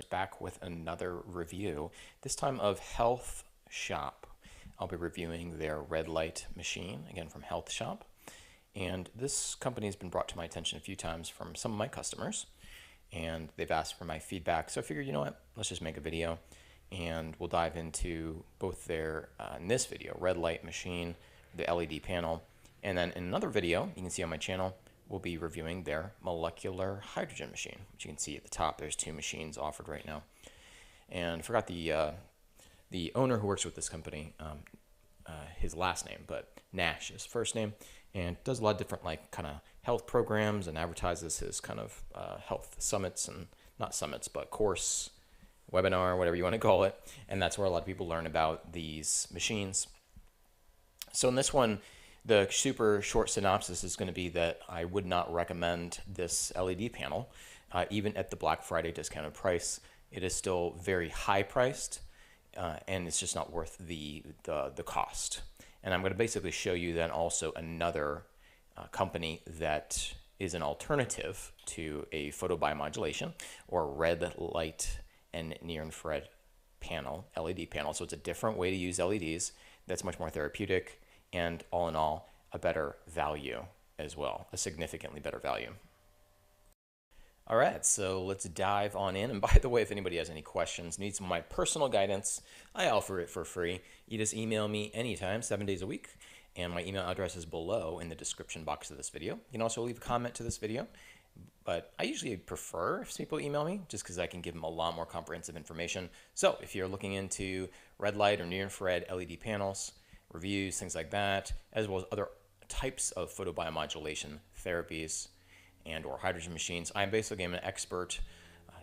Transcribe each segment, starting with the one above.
back with another review, this time of Health Shop. I'll be reviewing their red light machine, again from Health Shop. And this company has been brought to my attention a few times from some of my customers, and they've asked for my feedback. So I figured, you know what, let's just make a video, and we'll dive into both their, in this video, red light machine, the LED panel, and then in another video, you can see on my channel, we'll be reviewing their molecular hydrogen machine, which you can see at the top. There's two machines offered right now. And I forgot the owner who works with this company, his last name, but Nash is first name, and does a lot of different like kind of health programs and advertises his kind of health summits, and not summits, but course, webinar, whatever you want to call it. And that's where a lot of people learn about these machines. So in this one, the super short synopsis is going to be that I would not recommend this LED panel, even at the Black Friday discounted price. It is still very high priced, and it's just not worth the cost. And I'm going to basically show you then also another company that is an alternative to a photobiomodulation or red light and near infrared panel, LED panel. So it's a different way to use LEDs that's much more therapeutic, and all in all, a better value as well, a significantly better value. All right, so let's dive on in. And by the way, if anybody has any questions, needs some of my personal guidance, I offer it for free. You just email me anytime, 7 days a week, and my email address is below in the description box of this video. You can also leave a comment to this video, but I usually prefer if people email me just because I can give them a lot more comprehensive information. So if you're looking into red light or near infrared LED panels, reviews, things like that, as well as other types of photobiomodulation therapies and or hydrogen machines, I'm basically an expert.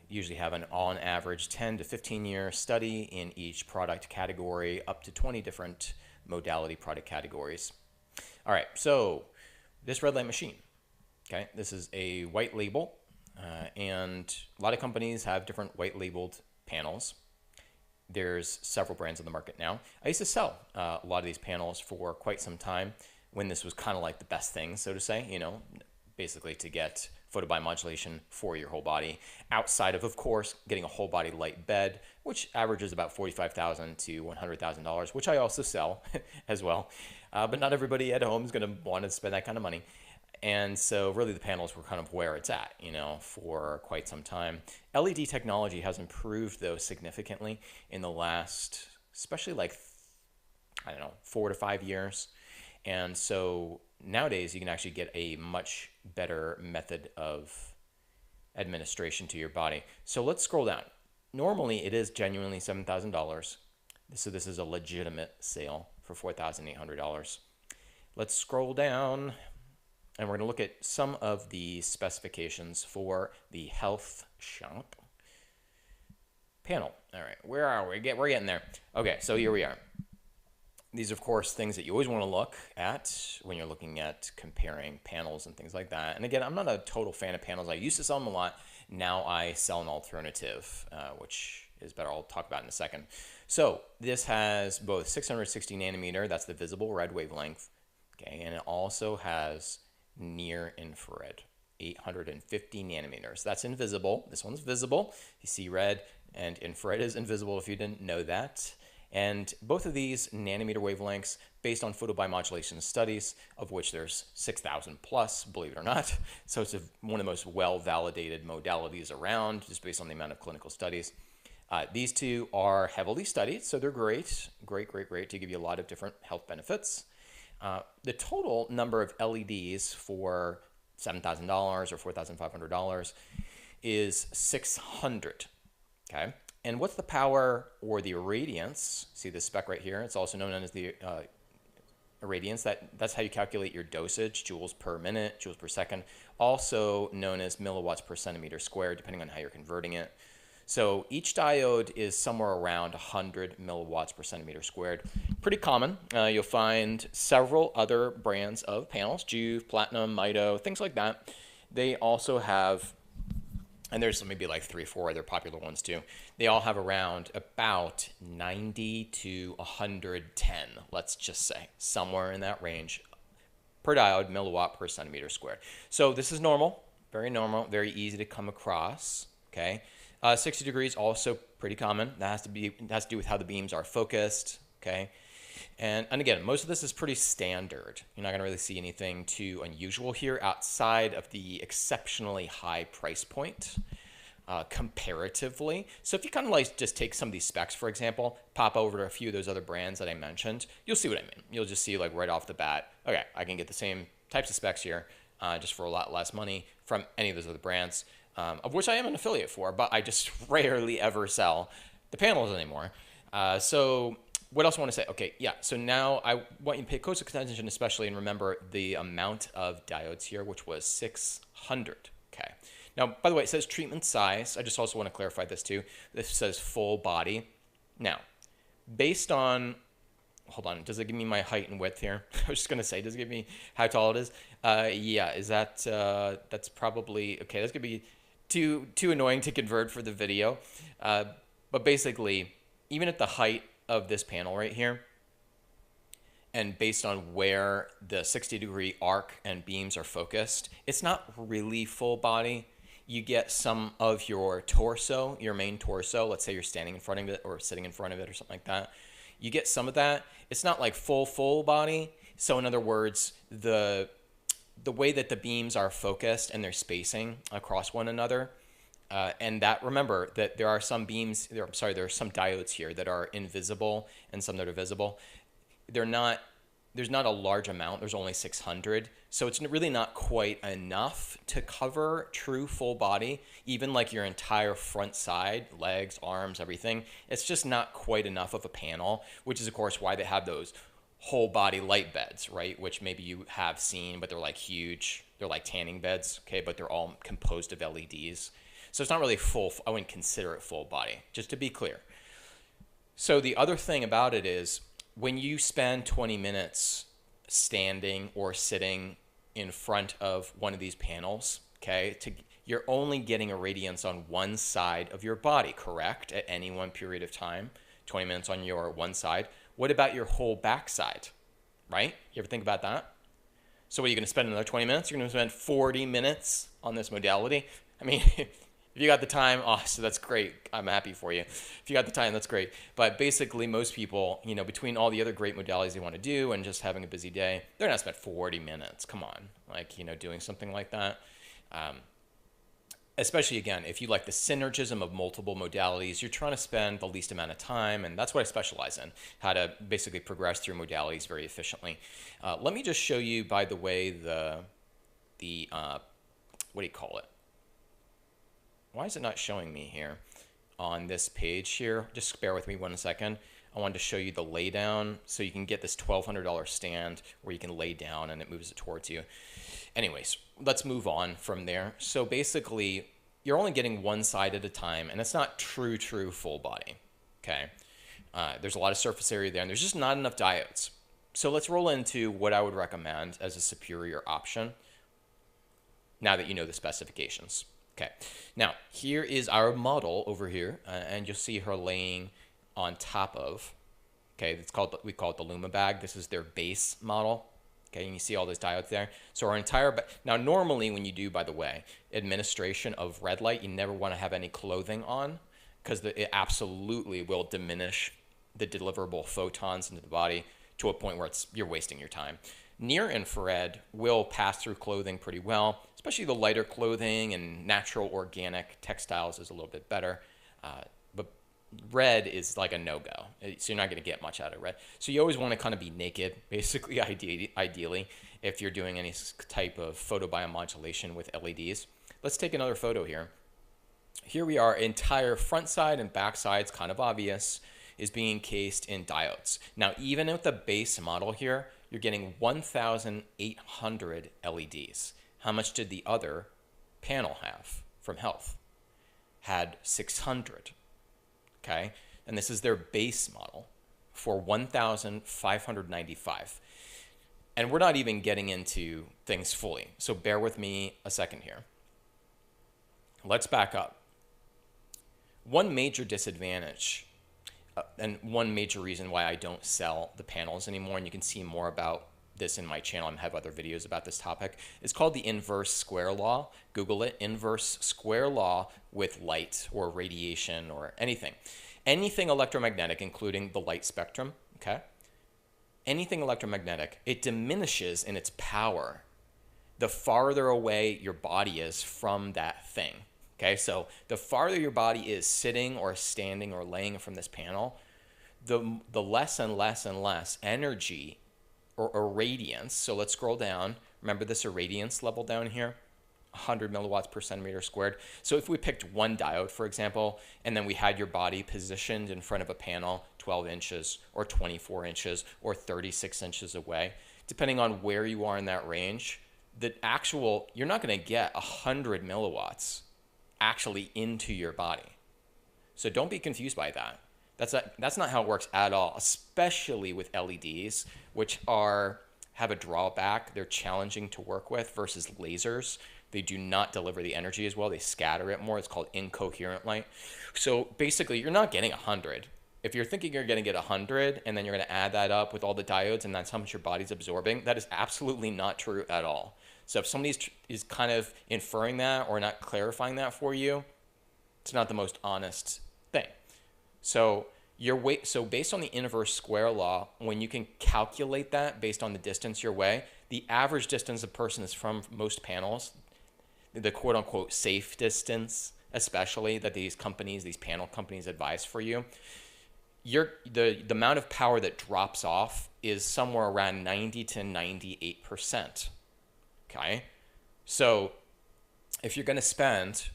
Usually have an on average 10 to 15 year study in each product category, up to 20 different modality product categories. All right, so this red light machine, okay, this is a white label, and a lot of companies have different white labeled panels. There's several brands on the market now. I used to sell a lot of these panels for quite some time when this was kind of like the best thing, so to say, you know, basically to get photobiomodulation for your whole body, outside of course, getting a whole body light bed, which averages about $45,000 to $100,000, which I also sell as well. But not everybody at home is going to want to spend that kind of money. And so really the panels were kind of where it's at, you know, for quite some time. LED technology has improved though significantly in the last, especially like, I don't know, 4 to 5 years. And so nowadays you can actually get a much better method of administration to your body. So let's scroll down. Normally it is genuinely $7,000. So this is a legitimate sale for $4,800. Let's scroll down. And we're going to look at some of the specifications for the Health Shop panel. All right, where are we? We're getting there. Okay, so here we are. These are, of course, things that you always want to look at when you're looking at comparing panels and things like that. And again, I'm not a total fan of panels. I used to sell them a lot. Now I sell an alternative, which is better. I'll talk about in a second. So this has both 660 nanometer, that's the visible red wavelength, okay, and it also has near infrared, 850 nanometers. That's invisible. This one's visible. You see red, and infrared is invisible if you didn't know that. And both of these nanometer wavelengths, based on photobiomodulation studies, of which there's 6,000 plus, believe it or not. So it's one of the most well-validated modalities around, just based on the amount of clinical studies. These two are heavily studied, so they're great to give you a lot of different health benefits. The total number of LEDs for $7,000 or $4,500 is 600, okay? And what's the power or the irradiance? See this spec right here? It's also known as the irradiance. That's how you calculate your dosage, joules per minute, joules per second, also known as milliwatts per centimeter squared, depending on how you're converting it. So each diode is somewhere around 100 milliwatts per centimeter squared. Pretty common. You'll find several other brands of panels, Joovv, Platinum, Mito, things like that. They also have, and there's maybe like 3 or 4 other popular ones too. They all have around about 90 to 110, let's just say, somewhere in that range per diode, milliwatt per centimeter squared. So this is normal, very easy to come across, okay? 60 degrees also pretty common. That has to do with how the beams are focused. Okay. And again, most of this is pretty standard. You're not going to really see anything too unusual here outside of the exceptionally high price point comparatively. So if you kind of like just take some of these specs, for example, pop over to a few of those other brands that I mentioned, you'll see what I mean. You'll just see like right off the bat, okay, I can get the same types of specs here just for a lot less money from any of those other brands, of which I am an affiliate for, but I just rarely ever sell the panels anymore. So what else I want to say? Okay, yeah, so now I want you to pay close attention especially and remember the amount of diodes here, which was 600. Okay. Now, by the way, it says treatment size. I just also want to clarify this too. This says full body. Now, based on, hold on, does it give me my height and width here? I was just going to say, does it give me how tall it is? Yeah, is that, that's probably, okay, that's going to be too annoying to convert for the video. But basically, even at the height of this panel right here, and based on where the 60-degree arc and beams are focused, it's not really full body. You get some of your torso, your main torso. Let's say you're standing in front of it or sitting in front of it or something like that. You get some of that. It's not like full body. So in other words, the way that the beams are focused and they're spacing across one another, and that, remember that there are some beams, there are some diodes here that are invisible and some that are visible. There's not a large amount. There's only 600. So it's really not quite enough to cover true full body, even like your entire front side, legs, arms, everything. It's just not quite enough of a panel, which is of course why they have those whole body light beds, right? Which maybe you have seen, but they're like huge. They're like tanning beds, okay? But they're all composed of LEDs. So it's not really full. I wouldn't consider it full body, just to be clear. So the other thing about it is, when you spend 20 minutes standing or sitting in front of one of these panels, okay, you're only getting irradiance on one side of your body, correct? At any one period of time, 20 minutes on your one side. What about your whole backside, right? You ever think about that? So what, are you going to spend another 20 minutes? You're going to spend 40 minutes on this modality? I mean, if you got the time, oh, so that's great. I'm happy for you. If you got the time, that's great. But basically, most people, you know, between all the other great modalities they want to do and just having a busy day, they're not spent 40 minutes. Come on, like, you know, doing something like that. Especially, again, if you like the synergism of multiple modalities, you're trying to spend the least amount of time, and that's what I specialize in, how to basically progress through modalities very efficiently. Let me just show you, by the way, the what do you call it? Why is it not showing me here on this page here? Just bear with me 1 second. I wanted to show you the lay down so you can get this $1,200 stand where you can lay down and it moves it towards you. Anyways, let's move on from there. So basically, you're only getting one side at a time, and it's not true full body, okay? There's a lot of surface area there, and there's just not enough diodes. So let's roll into what I would recommend as a superior option now that you know the specifications. Okay, now here is our model over here, and you'll see her laying on top of, okay, we call it the Luma bag. This is their base model, okay, and you see all those diodes there. So our entire, now normally when you do, by the way, administration of red light, you never want to have any clothing on because it absolutely will diminish the deliverable photons into the body to a point where you're wasting your time. Near infrared will pass through clothing pretty well, especially the lighter clothing, and natural organic textiles is a little bit better. But red is like a no-go, so you're not going to get much out of red. So you always want to kind of be naked, basically, ideally, if you're doing any type of photobiomodulation with LEDs. Let's take another photo here. Here we are, entire front side and back side's kind of obvious, is being encased in diodes. Now, even with the base model here, you're getting 1,800 LEDs. How much did the other panel have from Health? Had 600, okay? And this is their base model for 1,595. And we're not even getting into things fully, so bear with me a second here. Let's back up. One major disadvantage and one major reason why I don't sell the panels anymore, and you can see more about this in my channel and have other videos about this topic. It's called the inverse square law. Google it, inverse square law with light or radiation or anything. Anything electromagnetic, including the light spectrum, okay? Anything electromagnetic, it diminishes in its power the farther away your body is from that thing, okay? So the farther your body is sitting or standing or laying from this panel, the less and less and less energy or irradiance. So let's scroll down. Remember this irradiance level down here? 100 milliwatts per centimeter squared. So if we picked one diode, for example, and then we had your body positioned in front of a panel 12 inches or 24 inches or 36 inches away, depending on where you are in that range, you're not going to get 100 milliwatts actually into your body. So don't be confused by that. That's not how it works at all, especially with LEDs, which have a drawback. They're challenging to work with versus lasers. They do not deliver the energy as well. They scatter it more. It's called incoherent light. So basically, you're not getting 100. If you're thinking you're going to get 100 and then you're going to add that up with all the diodes and that's how much your body's absorbing, that is absolutely not true at all. So if somebody is kind of inferring that or not clarifying that for you, it's not the most honest thing. So based on the inverse square law, when you can calculate that based on the distance your way, the average distance a person is from most panels, the quote unquote safe distance, especially that these panel companies advise for you, the amount of power that drops off is somewhere around 90 to 98%. Okay, so if you're going to spend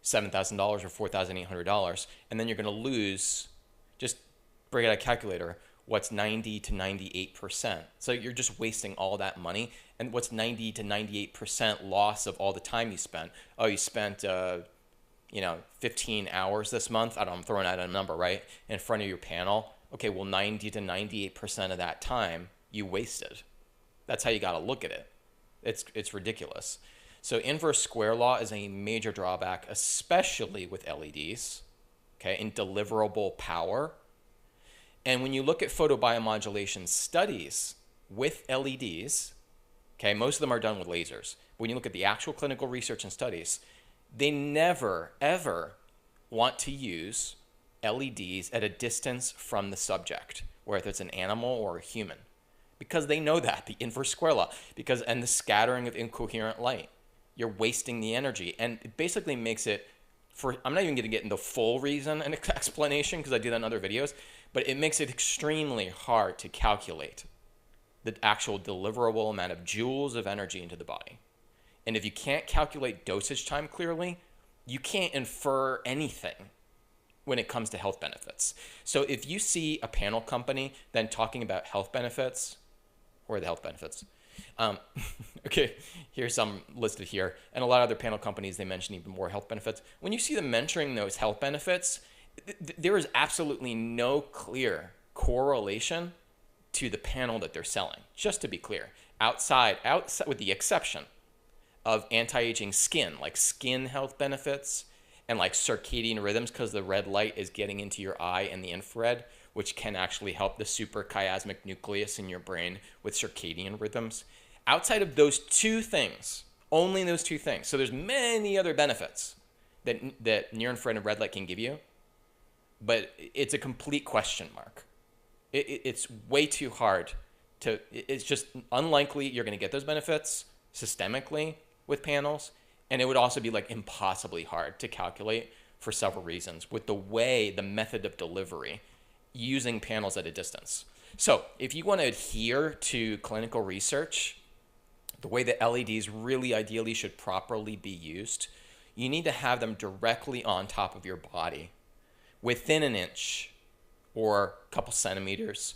$7,000 or $4,800, and then you're going to lose, just break out a calculator, what's 90 to 98%? So you're just wasting all that money. And what's 90 to 98% loss of all the time you spent? Oh, you spent 15 hours this month. I don't know, I'm throwing out a number, right? In front of your panel. Okay, well, 90 to 98% of that time you wasted. That's how you got to look at it. It's ridiculous. So inverse square law is a major drawback, especially with LEDs, okay, in deliverable power. And when you look at photobiomodulation studies with LEDs, okay, most of them are done with lasers. When you look at the actual clinical research and studies, they never, ever want to use LEDs at a distance from the subject, whether it's an animal or a human, because they know that, the inverse square law, and the scattering of incoherent light. You're wasting the energy. And it basically makes it, I'm not even going to get into full reason and explanation because I do that in other videos, but it makes it extremely hard to calculate the actual deliverable amount of joules of energy into the body. And if you can't calculate dosage time clearly, you can't infer anything when it comes to health benefits. So if you see a panel company then talking about health benefits, where are the health benefits? Okay, here's some listed here. And a lot of other panel companies, they mention even more health benefits. When you see them mentioning those health benefits, there is absolutely no clear correlation to the panel that they're selling. Just to be clear, outside with the exception of anti-aging skin, like skin health benefits and like circadian rhythms, because the red light is getting into your eye and the infrared, which can actually help the suprachiasmatic nucleus in your brain with circadian rhythms. Outside of those two things, only those two things. So there's many other benefits that near infrared and red light can give you, but it's a complete question mark. It's way too hard it's just unlikely you're going to get those benefits systemically with panels, and it would also be like impossibly hard to calculate for several reasons with the method of delivery using panels at a distance. So if you want to adhere to clinical research, the way that LEDs really ideally should properly be used, you need to have them directly on top of your body within an inch or a couple centimeters.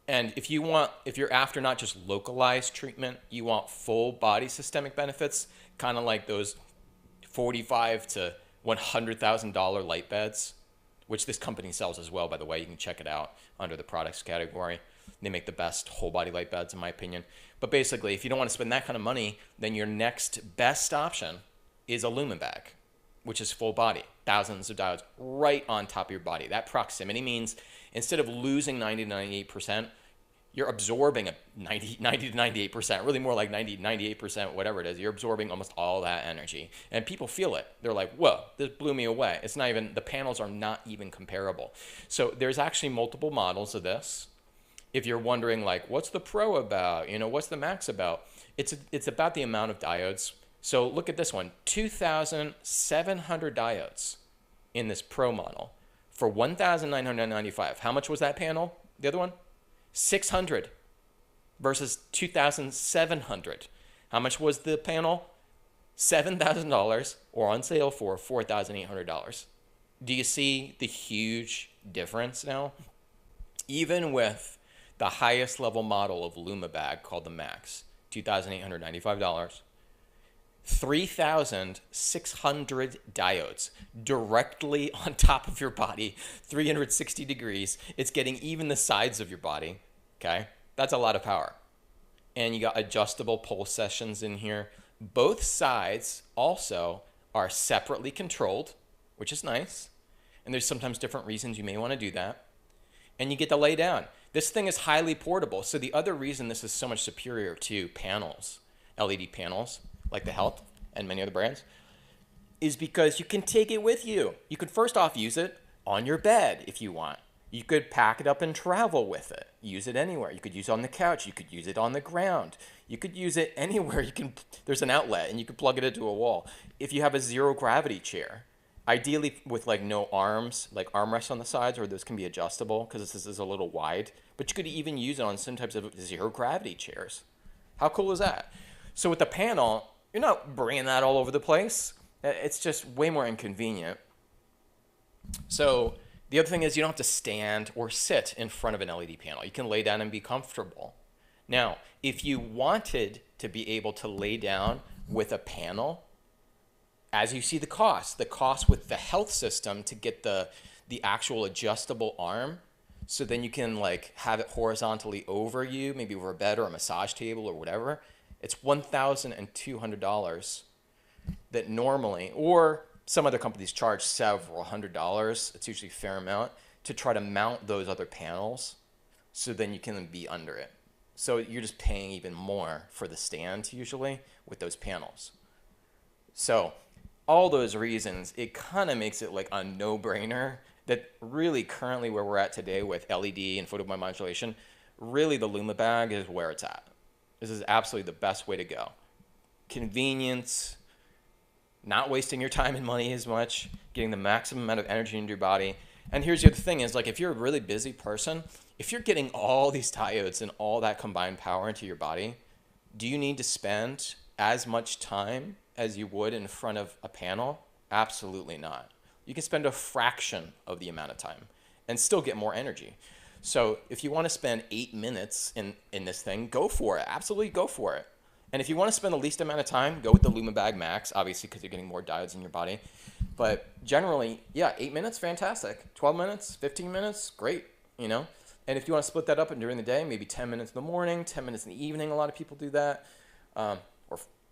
And if you're after not just localized treatment, you want full body systemic benefits, kind of like those $45,000 to $100,000 light beds, which this company sells as well, by the way. You can check it out under the products category. They make the best whole body light beds, in my opinion. But basically, if you don't want to spend that kind of money, then your next best option is a lumen bag, which is full body, thousands of diodes right on top of your body. That proximity means instead of losing 90 to 98%, you're absorbing a 90 to 98%, really more like 98%, whatever it is. You're absorbing almost all that energy. And people feel it. They're like, whoa, this blew me away. It's not even, the panels are not even comparable. So there's actually multiple models of this. If you're wondering, like, what's the Pro about? You know, what's the Max about? It's about the amount of diodes. So look at this one, 2,700 diodes in this Pro model for $1,995. How much was that panel? The other one? 600 versus 2,700. How much was the panel? $7,000, or on sale for $4,800. Do you see the huge difference now? Even with the highest level model of Lumabag called the Max, $2,895, 3,600 diodes directly on top of your body, 360 degrees. It's getting even the sides of your body, okay? That's a lot of power. And you got adjustable pulse sessions in here. Both sides also are separately controlled, which is nice. And there's sometimes different reasons you may want to do that. And you get to lay down. This thing is highly portable. So the other reason this is so much superior to panels, LED panels, like the Health and many other brands, is because you can take it with you. You could first off use it on your bed if you want. You could pack it up and travel with it. Use it anywhere. You could use it on the couch. You could use it on the ground. You could use it anywhere. There's an outlet and you could plug it into a wall. If you have a zero gravity chair, ideally with like no arms, like armrests on the sides, or those can be adjustable because this is a little wide, but you could even use it on some types of zero gravity chairs. How cool is that? So with the panel, you're not bringing that all over the place. It's just way more inconvenient. So the other thing is you don't have to stand or sit in front of an LED panel. You can lay down and be comfortable. Now, if you wanted to be able to lay down with a panel, as you see the cost with the Health system to get the actual adjustable arm, so then you can like have it horizontally over you, maybe over a bed or a massage table or whatever. It's $1,200 that normally, or some other companies charge several $100s, it's usually a fair amount, to try to mount those other panels so then you can be under it. So you're just paying even more for the stand usually with those panels. So all those reasons, it kind of makes it like a no-brainer that really currently where we're at today with LED and photobiomodulation, really the Lumabag is where it's at. This is absolutely the best way to go. Convenience, not wasting your time and money as much, getting the maximum amount of energy into your body. And here's the other thing is, like, if you're a really busy person, if you're getting all these diodes and all that combined power into your body, do you need to spend as much time as you would in front of a panel? Absolutely not. You can spend a fraction of the amount of time and still get more energy. So if you want to spend 8 minutes in this thing, go for it. Absolutely go for it. And if you want to spend the least amount of time, go with the Lumabag Max, obviously because you're getting more diodes in your body. But generally, yeah, 8 minutes, fantastic. 12 minutes, 15 minutes, great, you know. And if you want to split that up and during the day, maybe 10 minutes in the morning, 10 minutes in the evening, a lot of people do that. Or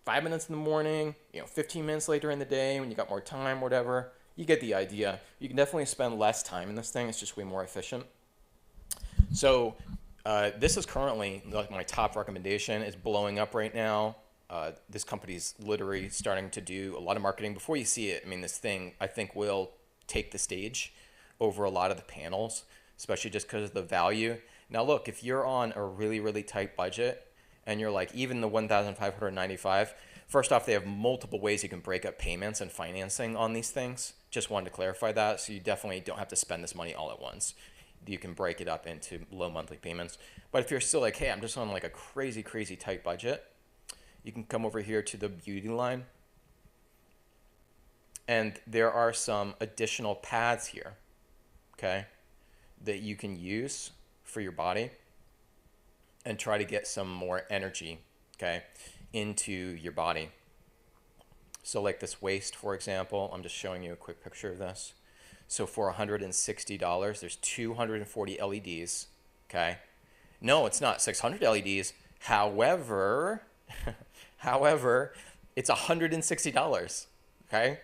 5 minutes in the morning, 15 minutes later in the day when you got more time, whatever. You get the idea. You can definitely spend less time in this thing. It's just way more efficient. So this is currently like my top recommendation. It's blowing up right now. This company's literally starting to do a lot of marketing. Before you see it, I mean, this thing I think will take the stage over a lot of the panels, especially just because of the value. Now look, if you're on a really, really tight budget and you're like even the $1,595, first off, they have multiple ways you can break up payments and financing on these things. Just wanted to clarify that. So you definitely don't have to spend this money all at once. You can break it up into low monthly payments. But if you're still like, hey, I'm just on like a crazy, crazy tight budget, you can come over here to the beauty line. And there are some additional pads here, okay, that you can use for your body and try to get some more energy, okay, into your body. So like this waist, for example, I'm just showing you a quick picture of this. So for $160, there's 240 LEDs, okay? No, it's not 600 LEDs. However, it's $160, okay?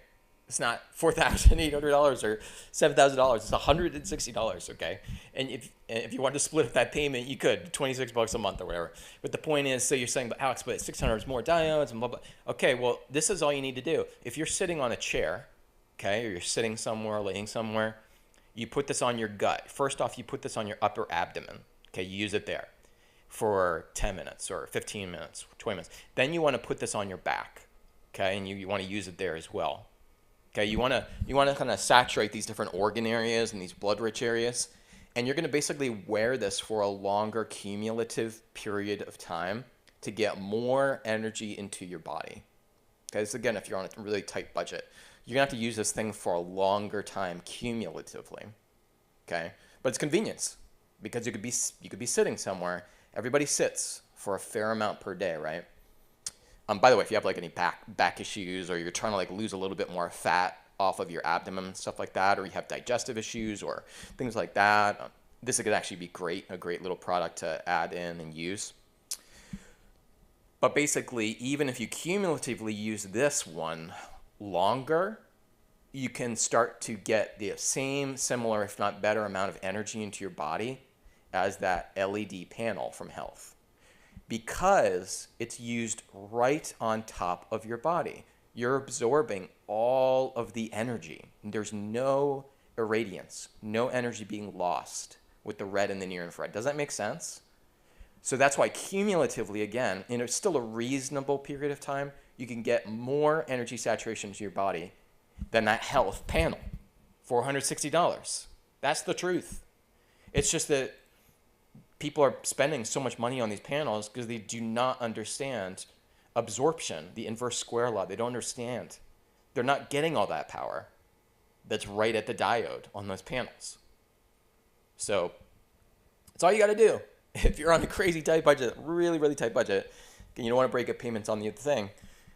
It's not $4,800 or $7,000. It's $160. Okay, and if you wanted to split up that payment, you could $26 a month or whatever. But the point is, so you're saying, but Alex, but 600 is more diodes and blah blah. Okay, well, this is all you need to do. If you're sitting on a chair, okay, or you're sitting somewhere, laying somewhere, you put this on your gut. First off, you put this on your upper abdomen. Okay, you use it there for 10 minutes or 15 minutes, 20 minutes. Then you want to put this on your back. Okay, and you want to use it there as well. Okay, you want to kind of saturate these different organ areas and these blood-rich areas, and you're going to basically wear this for a longer cumulative period of time to get more energy into your body. Okay, this again, if you're on a really tight budget, you're going to have to use this thing for a longer time cumulatively. Okay, but it's convenience because you could be sitting somewhere. Everybody sits for a fair amount per day, right? By the way, if you have like any back issues, or you're trying to like lose a little bit more fat off of your abdomen, stuff like that, or you have digestive issues or things like that, this could actually be a great little product to add in and use. But basically, even if you cumulatively use this one longer, you can start to get the same, similar, if not better amount of energy into your body as that LED panel from Health, because it's used right on top of your body. You're absorbing all of the energy. There's no irradiance, no energy being lost with the red and the near infrared. Does that make sense? So that's why cumulatively, again, in still a reasonable period of time, you can get more energy saturation to your body than that Health panel, $460. That's the truth. It's just that people are spending so much money on these panels because they do not understand absorption, the inverse square law. They don't understand. They're not getting all that power that's right at the diode on those panels. So that's all you got to do. If you're on a crazy tight budget, really, really tight budget, and you don't want to break up payments on the thing,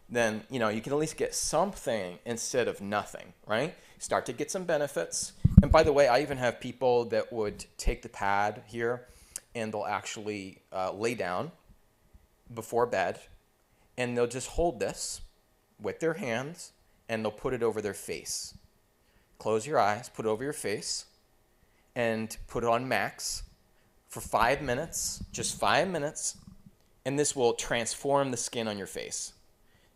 then you can at least get something instead of nothing, right? Start to get some benefits. And by the way, I even have people that would take the pad here and they'll actually lay down before bed, and they'll just hold this with their hands, and they'll put it over their face. Close your eyes, put it over your face, and put it on max for 5 minutes, just 5 minutes, and this will transform the skin on your face.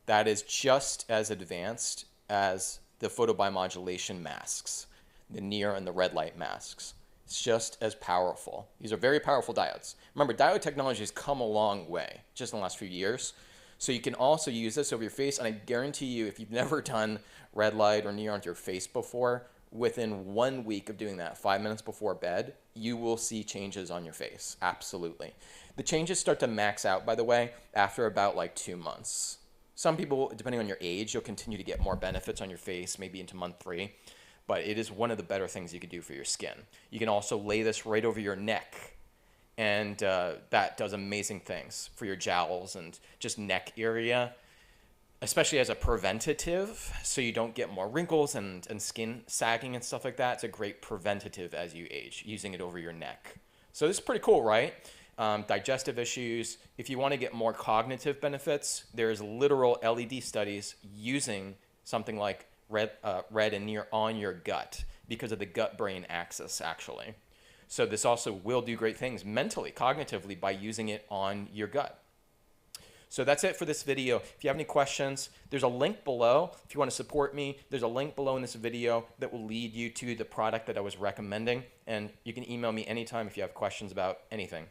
That is just as advanced as the photobiomodulation masks, the near and the red light masks. It's just as powerful. These are very powerful diodes. Remember, diode technology has come a long way just in the last few years. So you can also use this over your face, and I guarantee you, if you've never done red light or near onto your face before, within 1 week of doing that, 5 minutes before bed, you will see changes on your face. Absolutely. The changes start to max out, by the way, after about like 2 months. Some people, depending on your age, you'll continue to get more benefits on your face, maybe into month 3. But it is one of the better things you could do for your skin. You can also lay this right over your neck, and that does amazing things for your jowls and just neck area, especially as a preventative, so you don't get more wrinkles and skin sagging and stuff like that. It's a great preventative as you age, using it over your neck. So this is pretty cool, right? Digestive issues. If you want to get more cognitive benefits, there's literal LED studies using something like red and near on your gut because of the gut-brain axis, actually. So this also will do great things mentally, cognitively, by using it on your gut. So that's it for this video. If you have any questions, there's a link below. If you want to support me, there's a link below in this video that will lead you to the product that I was recommending. And you can email me anytime if you have questions about anything.